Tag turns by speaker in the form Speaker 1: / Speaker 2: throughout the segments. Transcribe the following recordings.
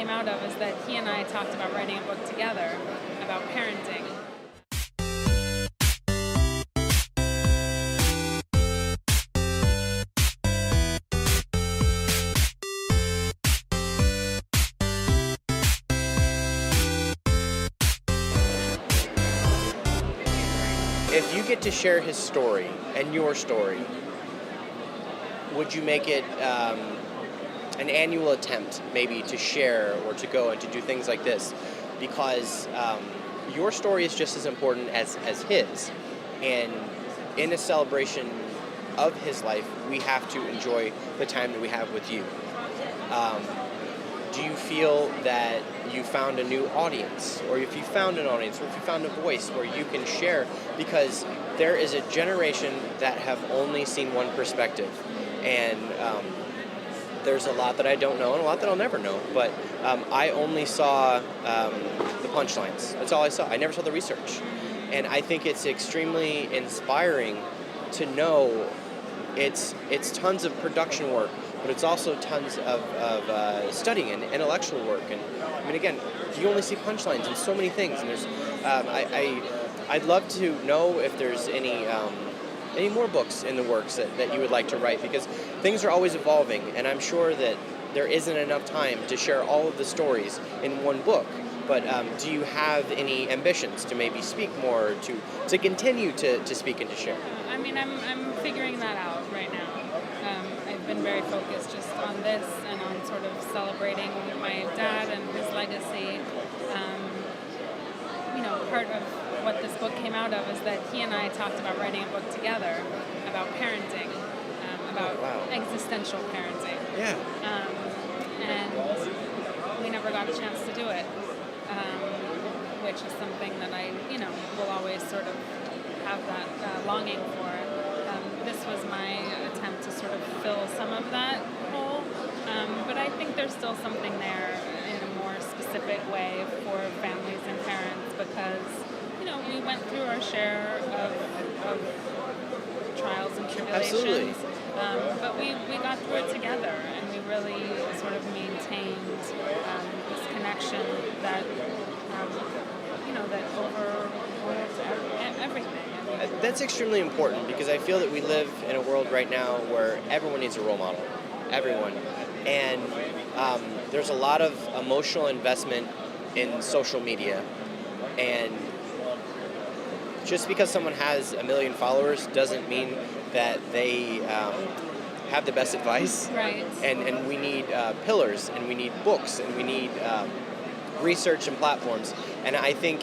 Speaker 1: came out of is that he and I talked about writing a book together about parenting.
Speaker 2: If you get to share his story and your story, would you make it an annual attempt maybe to share or to go and to do things like this? Because your story is just as important as his. And in a celebration of his life, we have to enjoy the time that we have with you. Do you feel that you found a new audience, or if you found an audience, or if you found a voice where you can share? Because there is a generation that have only seen one perspective, and there's a lot that I don't know and a lot that I'll never know, but I only saw the punchlines. That's all I saw. I never saw the research. And I think it's extremely inspiring to know it's tons of production work, but it's also tons of studying and intellectual work. And I mean, again, you only see punchlines in so many things. And there's, I'd love to know if there's any more books in the works that you would like to write, because things are always evolving, and I'm sure that there isn't enough time to share all of the stories in one book. But do you have any ambitions to maybe speak more, to continue to speak and to share?
Speaker 1: I mean, I'm figuring that out right now. I've been very focused just on this and on sort of celebrating my dad and his legacy. Part of what this book came out of is that he and I talked about writing a book together about parenting, about existential parenting.
Speaker 2: Yeah.
Speaker 1: And we never got a chance to do it, which is something that I, will always sort of have that longing for. This was my attempt to sort of fill some of that hole, but I think there's still something there in a more specific way for families and parents, because we went through our share of trials and tribulations.
Speaker 2: Absolutely.
Speaker 1: But we got through it together, and we really sort of maintained this connection that that overrules everything.
Speaker 2: That's extremely important, because I feel that we live in a world right now where everyone needs a role model. Everyone. And there's a lot of emotional investment in social media. And just because someone has 1 million followers doesn't mean that they have the best advice.
Speaker 1: Right.
Speaker 2: And we need pillars, and we need books, and we need research and platforms. And I think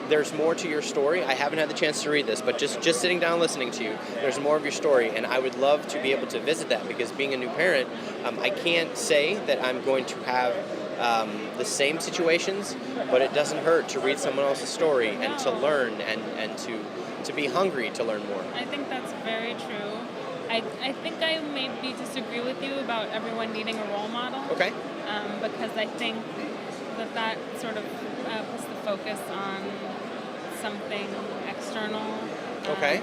Speaker 2: there's more to your story. I haven't had the chance to read this, but just sitting down listening to you, there's more of your story, and I would love to be able to visit that, because being a new parent, I can't say that I'm going to have the same situations, but it doesn't hurt to read someone else's story and to learn and to be hungry to learn more.
Speaker 1: I think that's very true. I think I maybe disagree with you about everyone needing a role model.
Speaker 2: Okay.
Speaker 1: Because I think that sort of puts the focus on something external.
Speaker 2: Okay.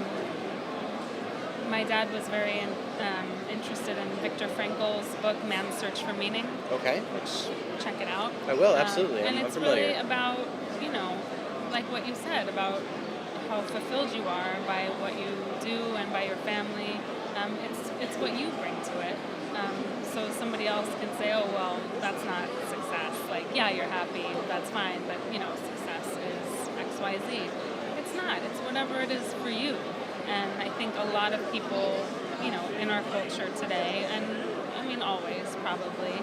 Speaker 1: My dad was very interested in Viktor Frankl's book, Man's Search for Meaning.
Speaker 2: Okay.
Speaker 1: Which, check it out.
Speaker 2: I will, absolutely.
Speaker 1: And
Speaker 2: I'm
Speaker 1: it's
Speaker 2: familiar.
Speaker 1: really about, like what you said, about how fulfilled you are by what you do and by your family. It's what you bring to it. So somebody else can say, oh, well, that's not success. Like, yeah, you're happy, that's fine, but, success is X, Y, Z. It's not. It's whatever it is for you. And I think a lot of people, in our culture today, and I mean always probably,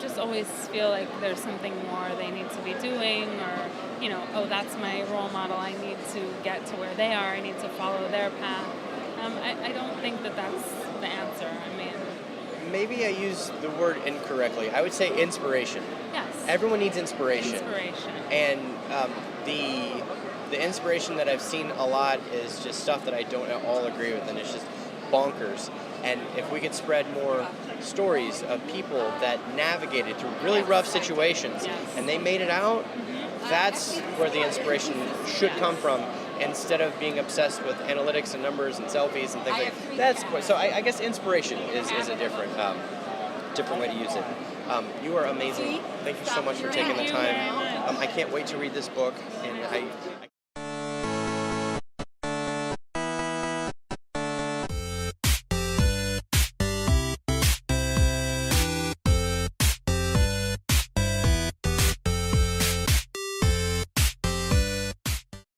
Speaker 1: just always feel like there's something more they need to be doing, or, oh, that's my role model, I need to get to where they are, I need to follow their path. I don't think that that's the answer. I mean,
Speaker 2: maybe I use the word incorrectly. I would say inspiration.
Speaker 1: Yes.
Speaker 2: Everyone needs inspiration.
Speaker 1: Inspiration.
Speaker 2: And the inspiration that I've seen a lot is just stuff that I don't at all agree with, and it's just bonkers. And if we could spread more stories of people that navigated through really rough situations and they made it out, that's where the inspiration should come from, instead of being obsessed with analytics and numbers and selfies and things like that. So I guess inspiration is a different different way to use it. You are amazing. Thank you so much for taking the
Speaker 1: Thank you
Speaker 2: time.
Speaker 1: very much.
Speaker 2: I can't wait to read this book, and I